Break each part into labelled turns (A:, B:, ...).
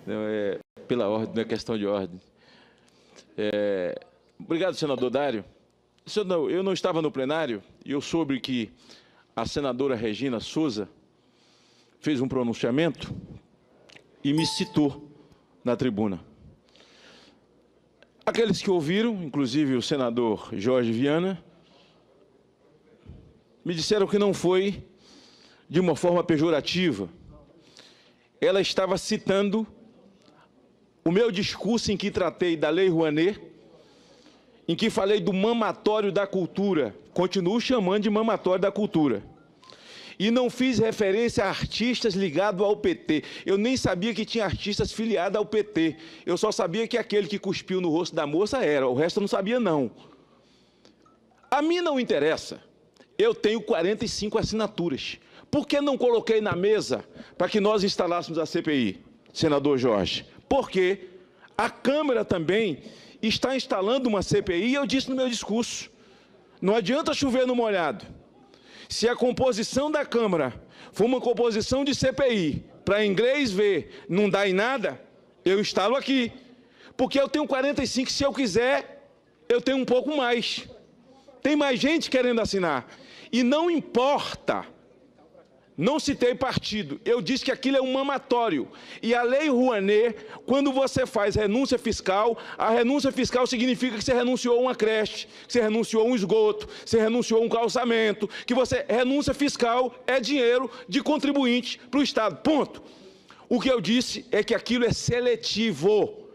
A: Não, pela ordem, não é questão de ordem. Obrigado, senador Dário. Eu não estava no plenário e eu soube que a senadora Regina Souza fez um pronunciamento e me citou na tribuna. Aqueles que ouviram, inclusive o senador Jorge Viana, me disseram que não foi de uma forma pejorativa. Ela estava citando o meu discurso em que tratei da Lei Rouanet, em que falei do mamatório da cultura, continuo chamando de mamatório da cultura, e não fiz referência a artistas ligados ao PT. Eu nem sabia que tinha artistas filiados ao PT, eu só sabia que aquele que cuspiu no rosto da moça era, o resto eu não sabia não. A mim não interessa, eu tenho 45 assinaturas. Por que não coloquei na mesa para que nós instalássemos a CPI, senador Jorge? Porque a Câmara também está instalando uma CPI, e eu disse no meu discurso, não adianta chover no molhado. Se a composição da Câmara for uma composição de CPI, para inglês ver, não dá em nada, eu instalo aqui. Porque eu tenho 45, se eu quiser, eu tenho um pouco mais. Tem mais gente querendo assinar. E não importa, não citei partido, eu disse que aquilo é um mamatório. E a Lei Rouanet, quando você faz renúncia fiscal, a renúncia fiscal significa que você renunciou a uma creche, que você renunciou a um esgoto, que você renunciou a um calçamento, que você... Renúncia fiscal é dinheiro de contribuinte para o Estado, ponto. O que eu disse é que aquilo é seletivo.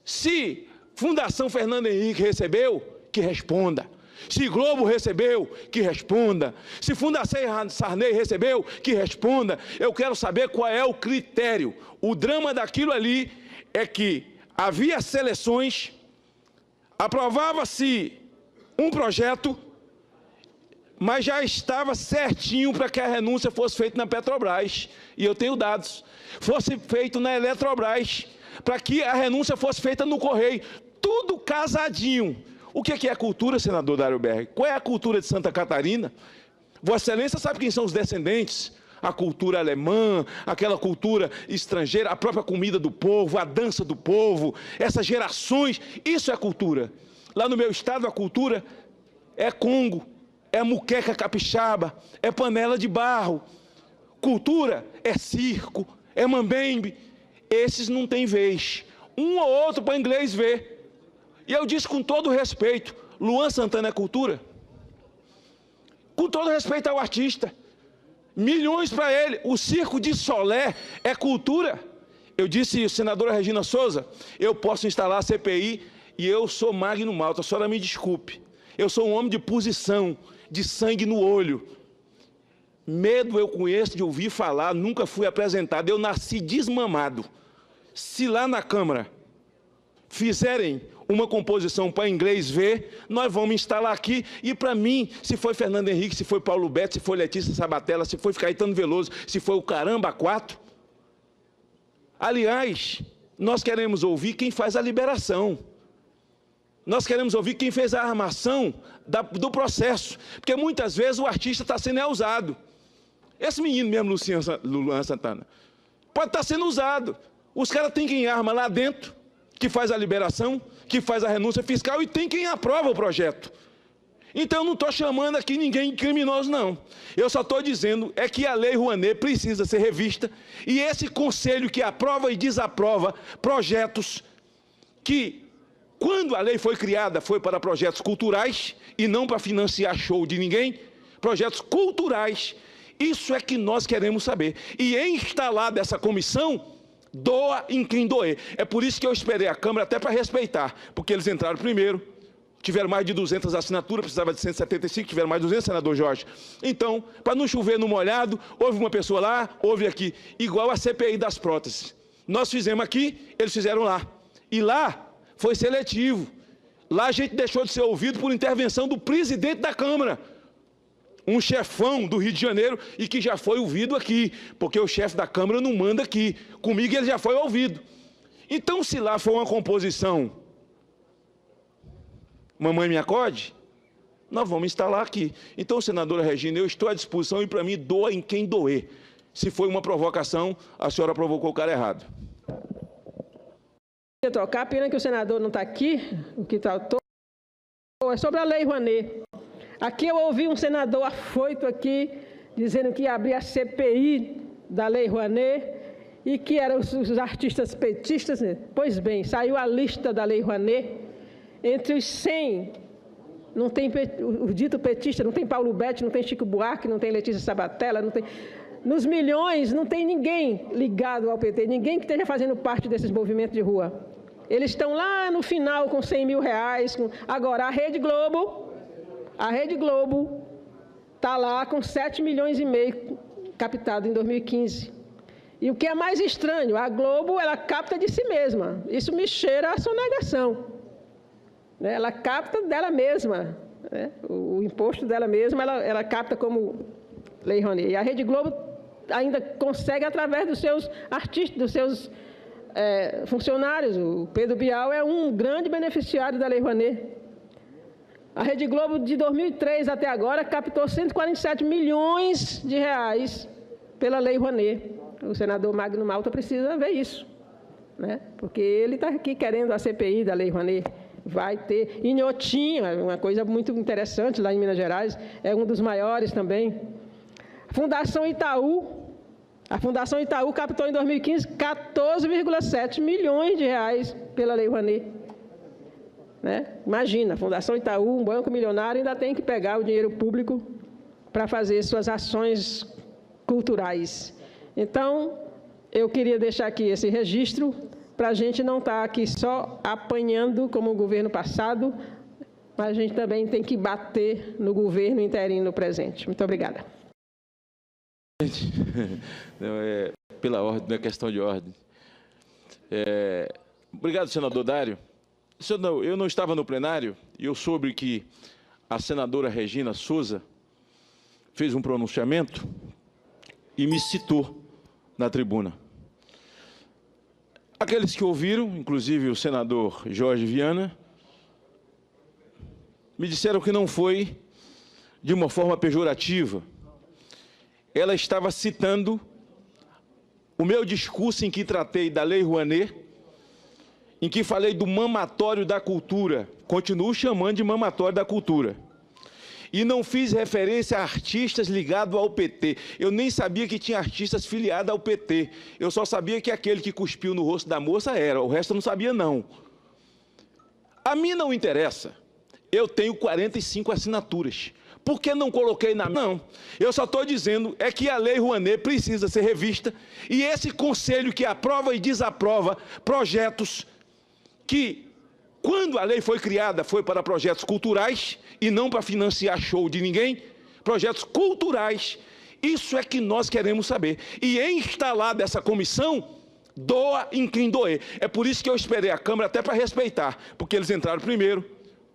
A: Se Fundação Fernando Henrique recebeu, que responda. Se Globo recebeu, que responda. Se Fundação Sarney recebeu, que responda. Eu quero saber qual é o critério. O drama daquilo ali é que havia seleções, aprovava-se um projeto, mas já estava certinho para que a renúncia fosse feita na Petrobras. E eu tenho dados. Fosse feito na Eletrobras, para que a renúncia fosse feita no Correio. Tudo casadinho. O que é cultura, senador Dário Berg? Qual é a cultura de Santa Catarina? Vossa Excelência sabe quem são os descendentes? A cultura alemã, aquela cultura estrangeira, a própria comida do povo, a dança do povo, essas gerações, isso é cultura. Lá no meu estado, a cultura é Congo, é muqueca capixaba, é panela de barro. Cultura é circo, é mambembe. Esses não têm vez. Um ou outro para inglês ver. E eu disse com todo respeito, Luan Santana é cultura? Com todo respeito ao artista. Milhões para ele. O Circo de Solé é cultura? Eu disse, senadora Regina Souza, eu posso instalar a CPI e eu sou Magno Malta, a senhora me desculpe. Eu sou um homem de posição, de sangue no olho. Medo eu conheço de ouvir falar, nunca fui apresentado, eu nasci desmamado. Se lá na Câmara fizerem uma composição para inglês ver, nós vamos instalar aqui, e para mim, se foi Fernando Henrique, se foi Paulo Beto, se foi Letícia Sabatella, se foi Caetano Veloso, se foi o Caramba 4. Aliás, nós queremos ouvir quem faz a liberação. Nós queremos ouvir quem fez a armação do processo, porque muitas vezes o artista está sendo usado. Esse menino mesmo, Luan Santana, pode estar sendo usado. Os caras têm quem arma lá dentro, que faz a liberação, que faz a renúncia fiscal, e tem quem aprova o projeto. Então, eu não estou chamando aqui ninguém de criminoso, não. Eu só estou dizendo é que a Lei Rouanet precisa ser revista, e esse conselho que aprova e desaprova projetos que, quando a lei foi criada, foi para projetos culturais, e não para financiar show de ninguém, projetos culturais, isso é que nós queremos saber. E instalada essa comissão, doa em quem doer. É por isso que eu esperei a Câmara até para respeitar, porque eles entraram primeiro, tiveram mais de 200 assinaturas, precisava de 175, tiveram mais de 200, senador Jorge. Então, para não chover no molhado, houve uma pessoa lá, houve aqui, igual a CPI das próteses. Nós fizemos aqui, eles fizeram lá. E lá foi seletivo. Lá a gente deixou de ser ouvido por intervenção do presidente da Câmara. Um chefão do Rio de Janeiro e que já foi ouvido aqui, porque o chefe da Câmara não manda aqui. Comigo ele já foi ouvido. Então, se lá for uma composição Mamãe Me Acode, nós vamos instalar aqui. Então, senadora Regina, eu estou à disposição e para mim doa em quem doer. Se foi uma provocação, a senhora provocou o cara errado.
B: Tocar, pena que o senador não está aqui, o que tratou é sobre a Lei Rouanet. Aqui eu ouvi um senador afoito aqui, dizendo que ia abrir a CPI da Lei Rouanet e que eram os artistas petistas. Pois bem, saiu a lista da Lei Rouanet, entre os 100, não tem o dito petista, não tem Paulo Betti, não tem Chico Buarque, não tem Letícia Sabatella, não tem... Nos milhões não tem ninguém ligado ao PT, ninguém que esteja fazendo parte desses movimentos de rua. Eles estão lá no final com 100 mil reais. Agora, a Rede Globo está lá com 7 milhões e meio captado em 2015. E o que é mais estranho, a Globo, ela capta de si mesma. Isso me cheira a sonegação. Ela capta dela mesma, né? O imposto dela mesma, ela capta como Lei Rouanet. E a Rede Globo ainda consegue através dos seus artistas, dos seus funcionários. O Pedro Bial é um grande beneficiário da Lei Rouanet. A Rede Globo, de 2003 até agora, captou 147 milhões de reais pela Lei Rouanet. O senador Magno Malta precisa ver isso, né? Porque ele está aqui querendo a CPI da Lei Rouanet. Vai ter Inhotim, uma coisa muito interessante lá em Minas Gerais, é um dos maiores também. Fundação Itaú, a Fundação Itaú captou em 2015 14,7 milhões de reais pela Lei Rouanet. Né? Imagina, a Fundação Itaú, um banco milionário, ainda tem que pegar o dinheiro público para fazer suas ações culturais. Então, eu queria deixar aqui esse registro para a gente não estar aqui só apanhando como o governo passado, mas a gente também tem que bater no governo interino presente. Muito obrigada.
A: Não, pela ordem, não é questão de ordem. Obrigado, senador Dário. Eu não estava no plenário e eu soube que a senadora Regina Souza fez um pronunciamento e me citou na tribuna. Aqueles que ouviram, inclusive o senador Jorge Viana, me disseram que não foi de uma forma pejorativa. Ela estava citando o meu discurso em que tratei da Lei Rouanet, em que falei do mamatório da cultura, continuo chamando de mamatório da cultura. E não fiz referência a artistas ligados ao PT. Eu nem sabia que tinha artistas filiados ao PT. Eu só sabia que aquele que cuspiu no rosto da moça era. O resto eu não sabia, não. A mim não interessa. Eu tenho 45 assinaturas. Por que não coloquei na... Não. Eu só estou dizendo é que a Lei Rouanet precisa ser revista e esse conselho que aprova e desaprova projetos que... Quando a lei foi criada, foi para projetos culturais e não para financiar show de ninguém, projetos culturais. Isso é que nós queremos saber. E em instalar dessa comissão, doa em quem doer. É por isso que eu esperei a Câmara até para respeitar, porque eles entraram primeiro,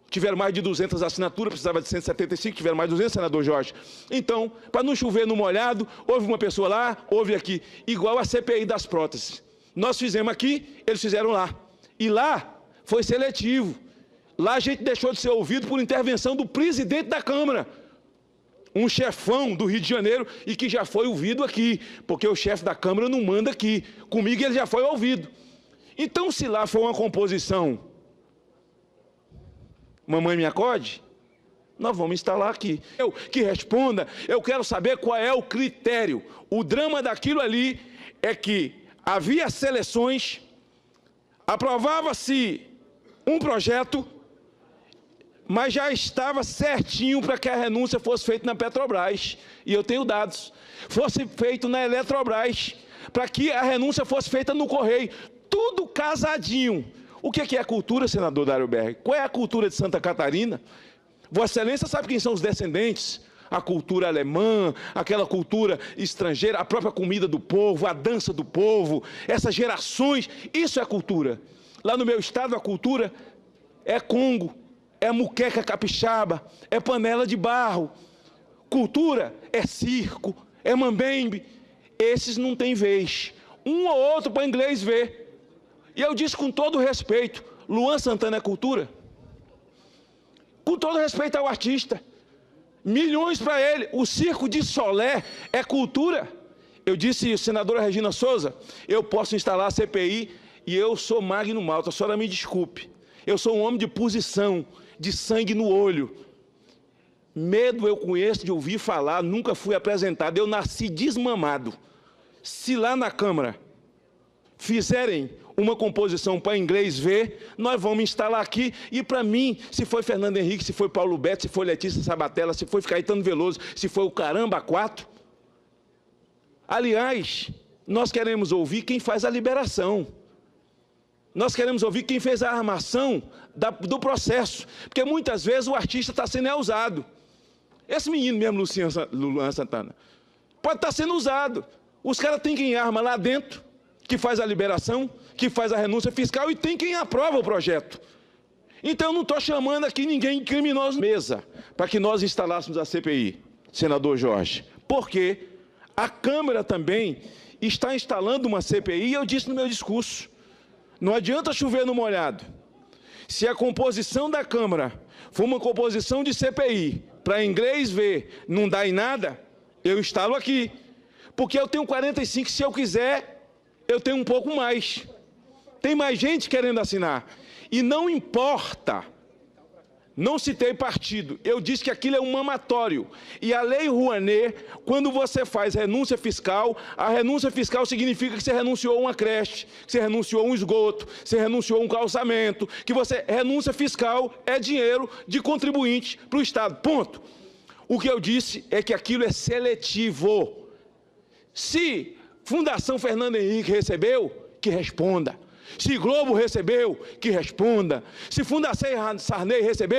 A: tiveram mais de 200 assinaturas, precisava de 175, tiveram mais de 200, senador Jorge. Então, para não chover no molhado, houve uma pessoa lá, houve aqui, igual a CPI das próteses. Nós fizemos aqui, eles fizeram lá. E lá... foi seletivo. Lá a gente deixou de ser ouvido por intervenção do presidente da Câmara, um chefão do Rio de Janeiro e que já foi ouvido aqui, porque o chefe da Câmara não manda aqui. Comigo ele já foi ouvido. Então, se lá for uma composição Mamãe Me Acode, nós vamos instalar aqui. Eu que responda, eu quero saber qual é o critério. O drama daquilo ali é que havia seleções, aprovava-se um projeto, mas já estava certinho para que a renúncia fosse feita na Petrobras, e eu tenho dados, fosse feito na Eletrobras, para que a renúncia fosse feita no Correio, tudo casadinho. O que é a cultura, senador Dário Berg? Qual é a cultura de Santa Catarina? Vossa Excelência sabe quem são os descendentes? A cultura alemã, aquela cultura estrangeira, a própria comida do povo, a dança do povo, essas gerações, isso é cultura. Lá no meu estado, a cultura é Congo, é muqueca capixaba, é panela de barro. Cultura é circo, é mambembe. Esses não têm vez. Um ou outro para inglês ver. E eu disse com todo respeito, Luan Santana é cultura? Com todo respeito ao artista. Milhões para ele. O circo de Solé é cultura? Eu disse, senadora Regina Souza, eu posso instalar a CPI e eu sou Magno Malta, a senhora me desculpe. Eu sou um homem de posição, de sangue no olho. Medo eu conheço de ouvir falar, nunca fui apresentado, eu nasci desmamado. Se lá na Câmara fizerem uma composição para inglês ver, nós vamos instalar aqui, e para mim, se foi Fernando Henrique, se foi Paulo Beto, se foi Letícia Sabatella, se foi Caetano Veloso, se foi o Caramba 4. Aliás, nós queremos ouvir quem faz a liberação. Nós queremos ouvir quem fez a armação do processo, porque muitas vezes o artista está sendo usado. Esse menino mesmo, Luan Santana, pode estar sendo usado. Os caras têm quem arma lá dentro, que faz a liberação, que faz a renúncia fiscal, e tem quem aprova o projeto. Então, eu não estou chamando aqui ninguém criminoso mesa para que nós instalássemos a CPI, senador Jorge. Porque a Câmara também está instalando uma CPI, e eu disse no meu discurso, não adianta chover no molhado. Se a composição da Câmara for uma composição de CPI, para inglês ver, não dá em nada, eu instalo aqui. Porque eu tenho 45, se eu quiser, eu tenho um pouco mais. Tem mais gente querendo assinar. E não importa, não citei partido, eu disse que aquilo é um mamatório. E a Lei Rouanet, quando você faz renúncia fiscal, a renúncia fiscal significa que você renunciou a uma creche, que você renunciou a um esgoto, que você renunciou a um calçamento, que você... Renúncia fiscal é dinheiro de contribuinte para o Estado, ponto. O que eu disse é que aquilo é seletivo. Se Fundação Fernando Henrique recebeu, que responda. Se Globo recebeu, que responda. Se Fundação Sarney recebeu,